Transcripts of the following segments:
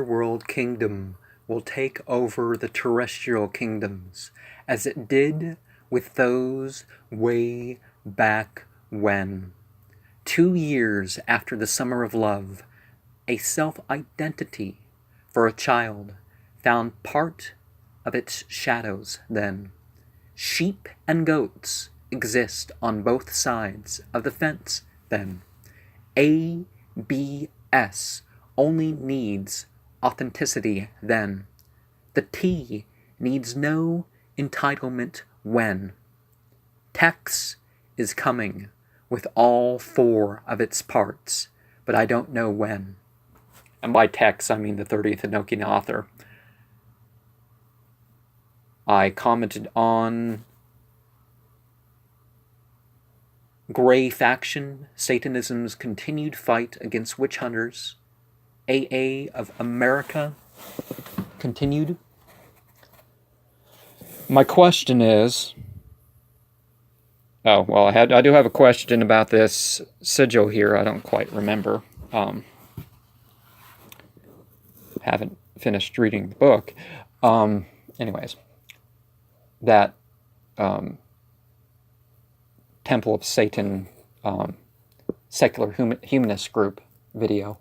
world kingdom will take over the terrestrial kingdoms, as it did with those way back when. 2 years after the Summer of Love, a self-identity for a child found part of its shadows then. Sheep and goats exist on both sides of the fence then. ABS only needs authenticity then. The T needs no entitlement when. Tex is coming with all 4 of its parts, but I don't know when. And by Tex, I mean the 30th Enochian author. I commented on Gray Faction, Satanism's continued fight against witch hunters. AA of America continued. My question is... Oh, well, I do have a question about this sigil here. I don't quite remember. Haven't finished reading the book. Anyways, that Temple of Satan secular humanist group video.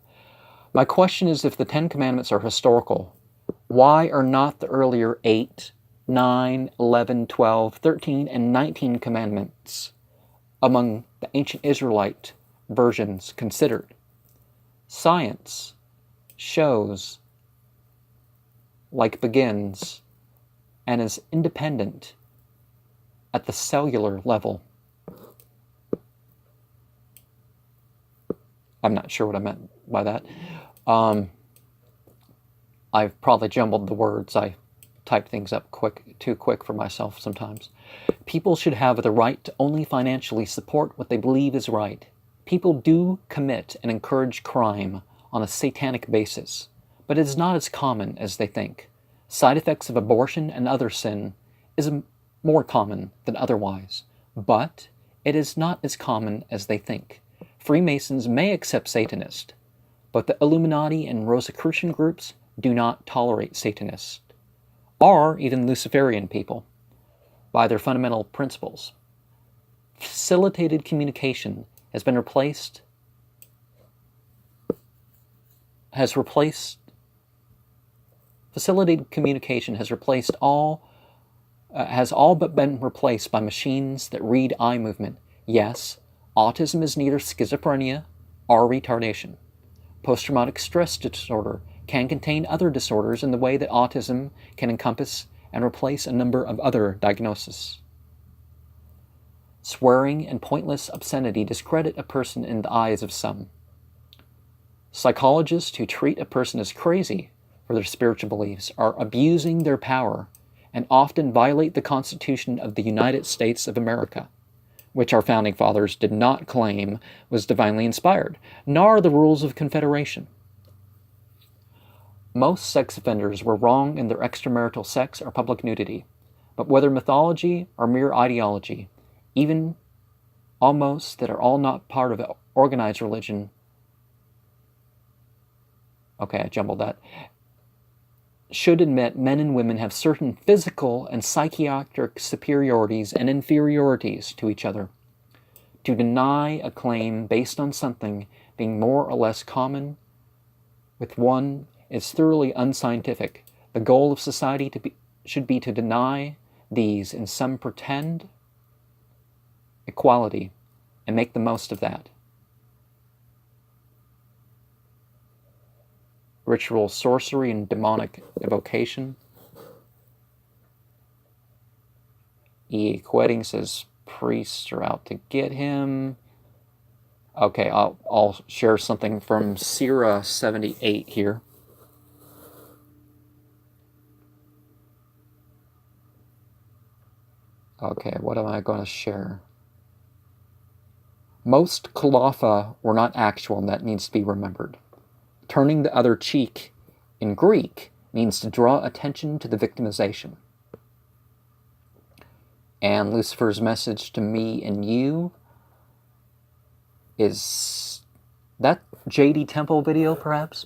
My question is, if the 10 Commandments are historical, why are not the earlier 8, 9, 11, 12, 13, and 19 commandments among the ancient Israelite versions considered? Science shows, like begins, and is independent at the cellular level. I'm not sure what I meant by that. I've probably jumbled the words. I type things up too quick for myself sometimes. People should have the right to only financially support what they believe is right. People do commit and encourage crime on a satanic basis, but it is not as common as they think. Side effects of abortion and other sin is more common than otherwise, but it is not as common as they think. Freemasons may accept Satanists, but the Illuminati and Rosicrucian groups do not tolerate Satanists, or even Luciferian people, by their fundamental principles. Facilitated communication has replaced all but been replaced by machines that read eye movement. Yes, autism is neither schizophrenia or retardation. Post-traumatic stress disorder can contain other disorders in the way that autism can encompass and replace a number of other diagnoses. Swearing and pointless obscenity discredit a person in the eyes of some. Psychologists who treat a person as crazy for their spiritual beliefs are abusing their power and often violate the Constitution of the United States of America, which our founding fathers did not claim was divinely inspired, nor the rules of Confederation. Most sex offenders were wrong in their extramarital sex or public nudity, but whether mythology or mere ideology, even almost that are all not part of organized religion, okay, I jumbled that, should admit men and women have certain physical and psychiatric superiorities and inferiorities to each other. To deny a claim based on something being more or less common with one is thoroughly unscientific. The goal of society should be to deny these in some pretend equality and make the most of that. Ritual sorcery and demonic evocation. E. Quetting says priests are out to get him. Okay, I'll share something from Sirah 78 here. Okay, what am I going to share? Most Kalafa were not actual, and that needs to be remembered. Turning the other cheek in Greek means to draw attention to the victimization. And Lucifer's message to me and you is that JD Temple video, perhaps?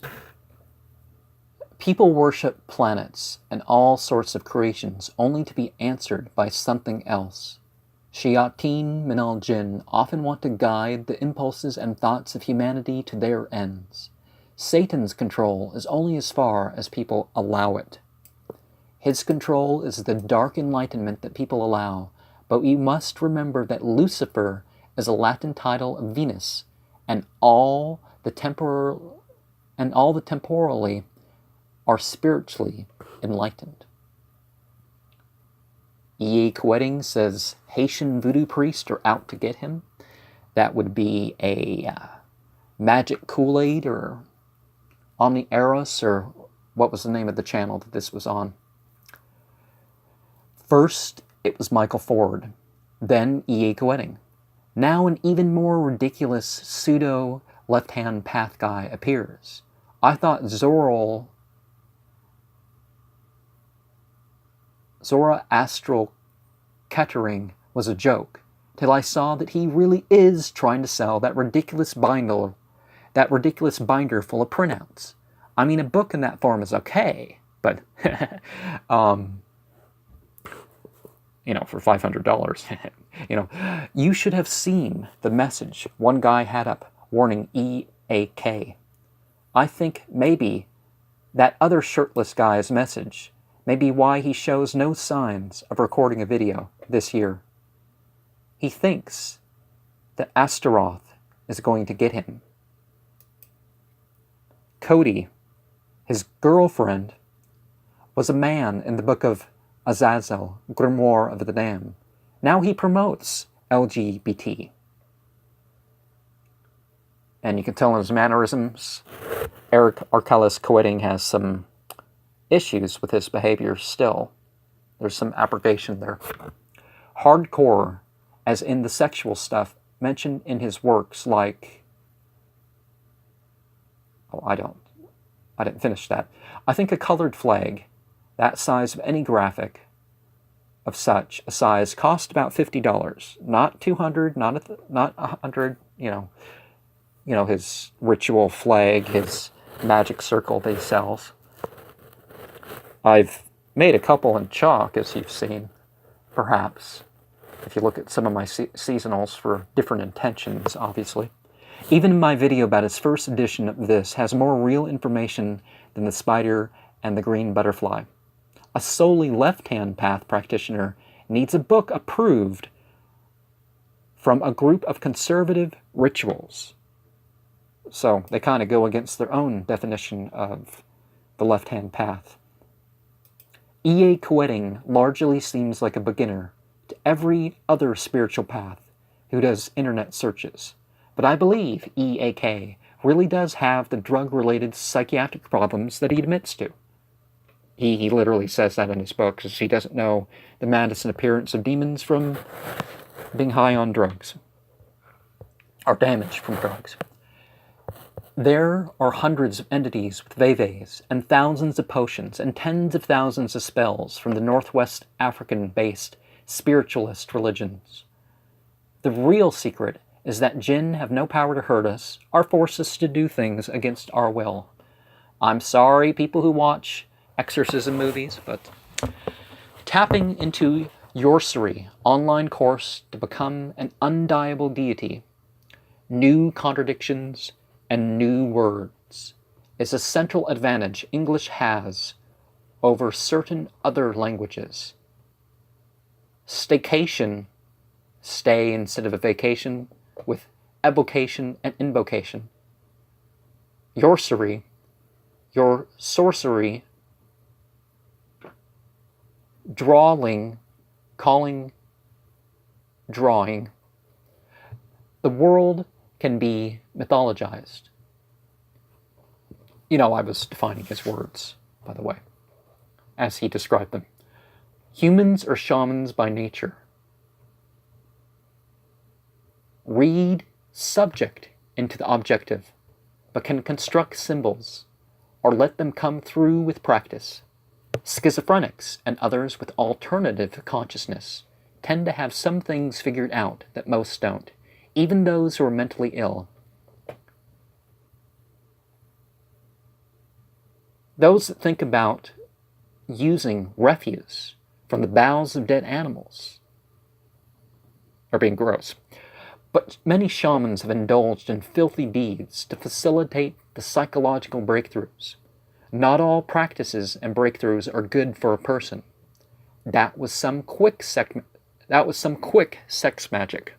People worship planets and all sorts of creations only to be answered by something else. Shayateen min al-jinn often want to guide the impulses and thoughts of humanity to their ends. Satan's control is only as far as people allow it. His control is the dark enlightenment that people allow, but we must remember that Lucifer is a Latin title of Venus, and all the temporally are spiritually enlightened. E.A. Quetting says Haitian voodoo priests are out to get him. That would be a Magic Kool-Aid or Omni Eros, or what was the name of the channel that this was on? First, it was Michael Ford, then E.A. Quetting. Now an even more ridiculous pseudo left-hand path guy appears. I thought Zoroastral Kettering was a joke, till I saw that he really is trying to sell that ridiculous binder full of printouts. I mean, a book in that form is okay, but for $500, you should have seen the message one guy had up warning EAK. I think maybe that other shirtless guy's message may be why he shows no signs of recording a video this year. He thinks that Astaroth is going to get him. Cody, his girlfriend, was a man in the book of Azazel, Grimoire of the Damned. Now he promotes LGBT. And you can tell in his mannerisms, Eric Arkellis Quetting has some issues with his behavior still. There's some abrogation there. Hardcore, as in the sexual stuff mentioned in his works like... I didn't finish that. I think a colored flag, that size of any graphic of such a size, cost about $50. Not $200, not $100, his ritual flag, his magic circle that he sells. I've made a couple in chalk, as you've seen, perhaps, if you look at some of my seasonals for different intentions, obviously. Even my video about his first edition of this has more real information than the spider and the green butterfly. A solely left-hand path practitioner needs a book approved from a group of conservative rituals. So they kind of go against their own definition of the left-hand path. E.A. Quetting largely seems like a beginner to every other spiritual path who does internet searches. But I believe EAK really does have the drug-related psychiatric problems that he admits to. He literally says that in his book, because he doesn't know the madness and appearance of demons from being high on drugs, or damage from drugs. There are hundreds of entities with veves, and thousands of potions, and tens of thousands of spells from the Northwest African-based spiritualist religions. The real secret is that jinn have no power to hurt us or force us to do things against our will. I'm sorry, people who watch exorcism movies, but tapping into Yorcery online course to become an undieable deity, new contradictions and new words, is a central advantage English has over certain other languages. Staycation, stay instead of a vacation, with evocation and invocation. Yorcery, your sorcery, drawing, calling, drawing. The world can be mythologized. I was defining his words, by the way, as he described them. Humans are shamans by nature. Read subject into the objective, but can construct symbols, or let them come through with practice. Schizophrenics and others with alternative consciousness tend to have some things figured out that most don't, even those who are mentally ill. Those that think about using refuse from the bowels of dead animals are being gross. But many shamans have indulged in filthy deeds to facilitate the psychological breakthroughs. Not all practices and breakthroughs are good for a person. That was some quick sex magic.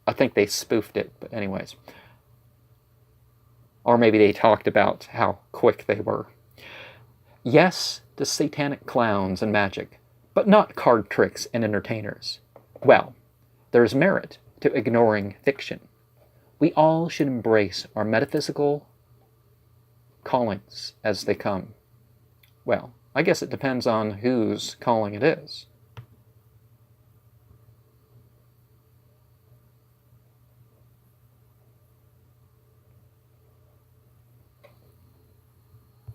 I think they spoofed it, but anyways. Or maybe they talked about how quick they were. Yes to satanic clowns and magic, but not card tricks and entertainers. Well, there's merit to ignoring fiction. We all should embrace our metaphysical callings as they come. Well, I guess it depends on whose calling it is.